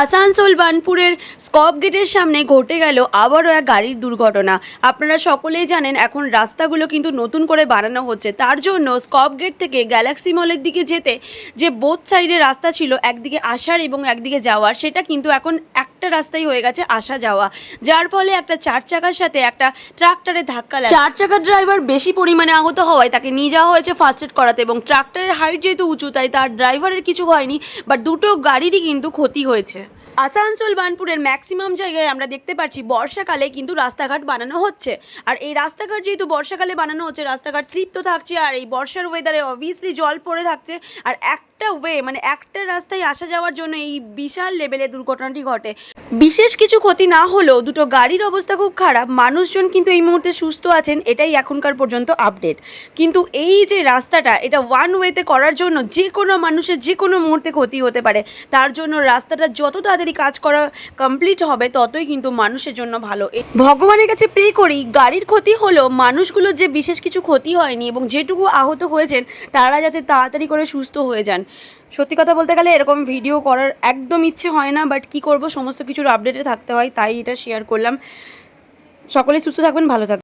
আসানসোল বার্নপুরের স্কপ গেটের সামনে ঘটে গেল আবারও এক গাড়ির দুর্ঘটনা। আপনারা সকলেই জানেন এখন রাস্তাগুলো কিন্তু নতুন করে বানানো হচ্ছে, তার জন্য স্কপ গেট থেকে গ্যালাক্সি মলের দিকে যেতে যে বোথ সাইডে রাস্তা ছিল, একদিকে আসার এবং একদিকে যাওয়ার, সেটা কিন্তু এখন একটা রাস্তাই হয়ে গেছে আসা যাওয়া, যার ফলে একটা চার চাকার সাথে একটা ট্রাক্টরের ধাক্কা লাগে। চার চাকার ড্রাইভার বেশি পরিমাণে আহত হওয়ায় তাকে নিয়ে যাওয়া হয়েছে ফার্স্ট এড করাতে, এবং ট্রাক্টরের হাইট যেহেতু উঁচু তাই তার ড্রাইভারের কিছু হয়নি, বাট দুটো গাড়িরই কিন্তু ক্ষতি হয়েছে। আসানসোল বার্নপুরের ম্যাক্সিমাম জায়গায় আমরা দেখতে পাচ্ছি বর্ষাকালে কিন্তু রাস্তাঘাট বানানো হচ্ছে, আর এই রাস্তাঘাট যেহেতু বর্ষাকালে বানানো হচ্ছে, রাস্তাঘাট স্লিপ তো থাকছে, আর এই বর্ষার ওয়েদারে অবভিয়াসলি জল পড়ে থাকছে, আর একটা একটা রাস্তায় আসা যাওয়ার জন্য এই বিশাল লেভেলে দুর্ঘটনাটি ঘটে। বিশেষ কিছু ক্ষতি না হলেও দুটো গাড়ির অবস্থা খুব খারাপ, মানুষজন কিন্তু এই মুহূর্তে সুস্থ আছেন, এটাই এখনকার পর্যন্ত আপডেট। কিন্তু এই যে রাস্তাটা, এটা ওয়ান ওয়েতে করার জন্য যে কোনো মানুষের যে কোনো মুহূর্তে ক্ষতি হতে পারে, তার জন্য রাস্তাটা যত তাড়াতাড়ি কাজ করা কমপ্লিট হবে ততই কিন্তু মানুষের জন্য ভালো। ভগবানের কাছে প্রে করি গাড়ির ক্ষতি হলেও মানুষগুলোর যে বিশেষ কিছু ক্ষতি হয়নি এবং যেটুকু আহত হয়েছেন তারা যাতে তাড়াতাড়ি করে সুস্থ হয়ে যান। সত্যি কথা বলতে গেলে এরকম ভিডিও করার একদম ইচ্ছে হয় না, বাট কি করব, সমস্ত কিছুর আপডেটে থাকতে হয়, তাই এটা শেয়ার করলাম। সকলে সুস্থ থাকবেন, ভালো থাকবেন।